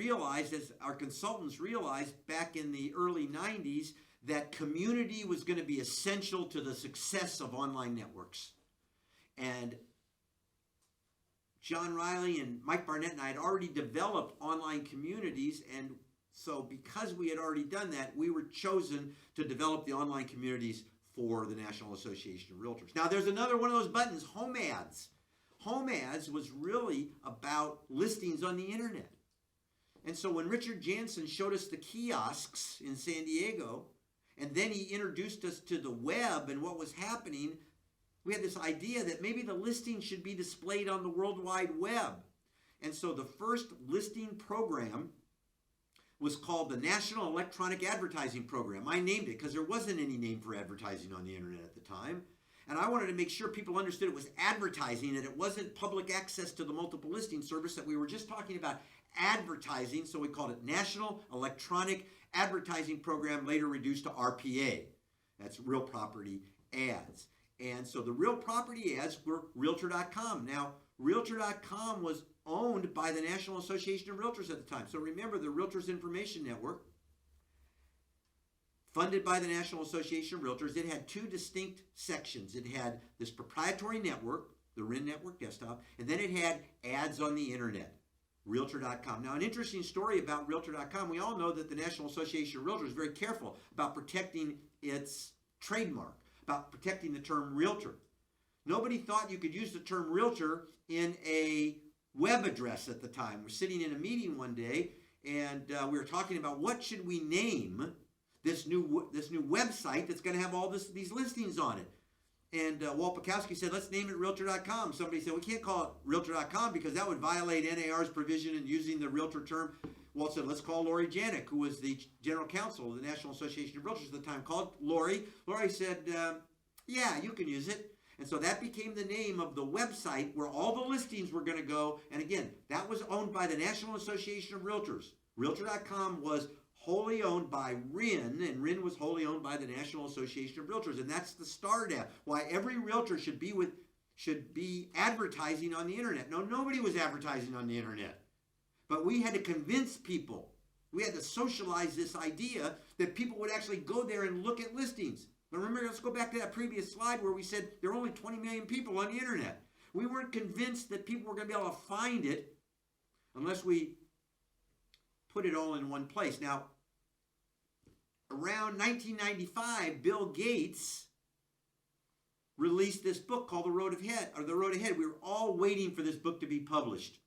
realized, as our consultants realized back in the early 90s, that community was going to be essential to the success of online networks. And John Riley and Mike Barnett and I had already developed online communities, and so because we had already done that, we were chosen to develop the online communities for the National Association of Realtors. Now there's another one of those buttons, home ads. Home ads was really about listings on the internet. And so when Richard Jansen showed us the kiosks in San Diego, and then he introduced us to the web and what was happening, we had this idea that maybe the listing should be displayed on the World Wide Web. And so the first listing program was called the National Electronic Advertising Program. I named it because there wasn't any name for advertising on the internet at the time. And I wanted to make sure people understood it was advertising and it wasn't public access to the multiple listing service that we were just talking about advertising. So we called it National Electronic Advertising Program, later reduced to RPA. That's Real Property Ads. And so the Real Property Ads were Realtor.com. Now, Realtor.com was owned by the National Association of Realtors at the time. So remember, the Realtors Information Network, funded by the National Association of Realtors, it had two distinct sections. It had this proprietary network, the RIN Network Desktop, and then it had ads on the internet, Realtor.com. Now, an interesting story about Realtor.com, we all know that the National Association of Realtors is very careful about protecting its trademark, about protecting the term realtor. Nobody thought you could use the term realtor in a web address at the time. We're sitting in a meeting one day, and we were talking about what should we name this new website that's going to have all these listings on it. And Walt Pakowski said, let's name it Realtor.com. Somebody said, we can't call it Realtor.com because that would violate NAR's provision in using the realtor term. Walt said, let's call Lori Janik, who was the general counsel of the National Association of Realtors at the time. Called Lori. Lori said, yeah, you can use it. And so that became the name of the website where all the listings were going to go. And again, that was owned by the National Association of Realtors. Realtor.com was wholly owned by RIN, and RIN was wholly owned by the National Association of Realtors. And that's the start at why every realtor should be advertising on the internet. No, nobody was advertising on the internet. But we had to convince people. We had to socialize this idea that people would actually go there and look at listings. But remember, let's go back to that previous slide where we said there are only 20 million people on the internet. We weren't convinced that people were going to be able to find it unless we put it all in one place. Now, around 1995, Bill Gates released this book called The Road Ahead. We were all waiting for this book to be published.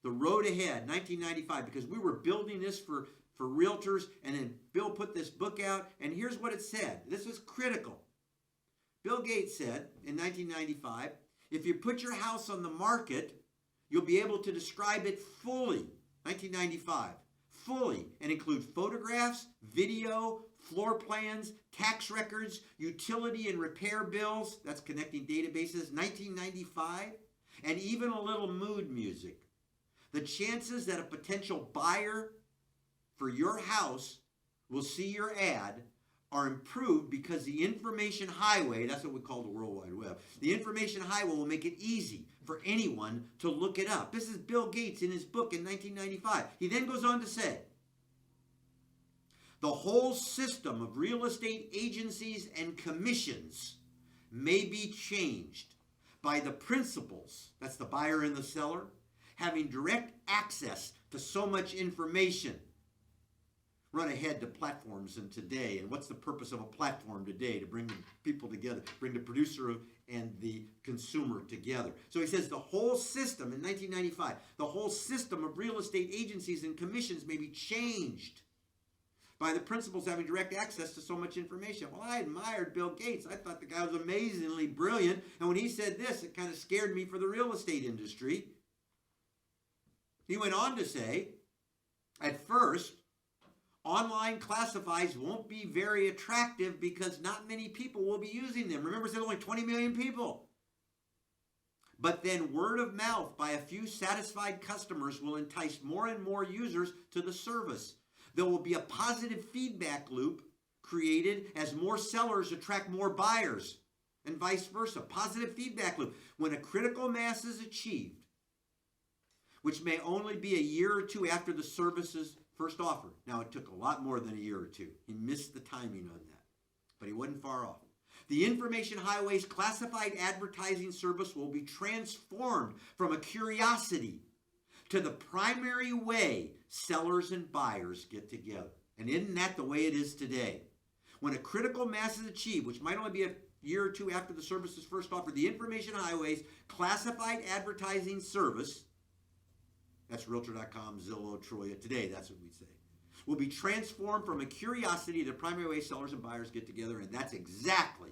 The Road Ahead, 1995, because we were building this for realtors, and then Bill put this book out, and here's what it said. This is critical. Bill Gates said in 1995, if you put your house on the market, you'll be able to describe it fully, 1995, fully, and include photographs, video, floor plans, tax records, utility and repair bills, that's connecting databases, 1995, and even a little mood music. The chances that a potential buyer for your house will see your ad are improved because the information highway, that's what we call the World Wide Web, the information highway will make it easy for anyone to look it up. This is Bill Gates in his book in 1995. He then goes on to say, the whole system of real estate agencies and commissions may be changed by the principals, that's the buyer and the seller, having direct access to so much information. Run ahead to platforms and today, and what's the purpose of a platform today? To bring the people together, bring the producer and the consumer together. So he says the whole system in 1995, the whole system of real estate agencies and commissions may be changed by the principals having direct access to so much information. Well, I admired Bill Gates. I thought the guy was amazingly brilliant, and when he said this, it kind of scared me for the real estate industry. He went on to say, at first, online classifieds won't be very attractive because not many people will be using them. Remember, there's only 20 million people. But then word of mouth by a few satisfied customers will entice more and more users to the service. There will be a positive feedback loop created as more sellers attract more buyers and vice versa. Positive feedback loop. When a critical mass is achieved, which may only be a year or two after the service's first offer. Now, it took a lot more than a year or two. He missed the timing on that, but he wasn't far off. The Information Highways classified advertising service will be transformed from a curiosity to the primary way sellers and buyers get together. And isn't that the way it is today? When a critical mass is achieved, which might only be a year or two after the service's first offer, the Information Highways classified advertising service, that's Realtor.com, Zillow, Troya, today that's what we say, will be transformed from a curiosity to the primary way sellers and buyers get together, and that's exactly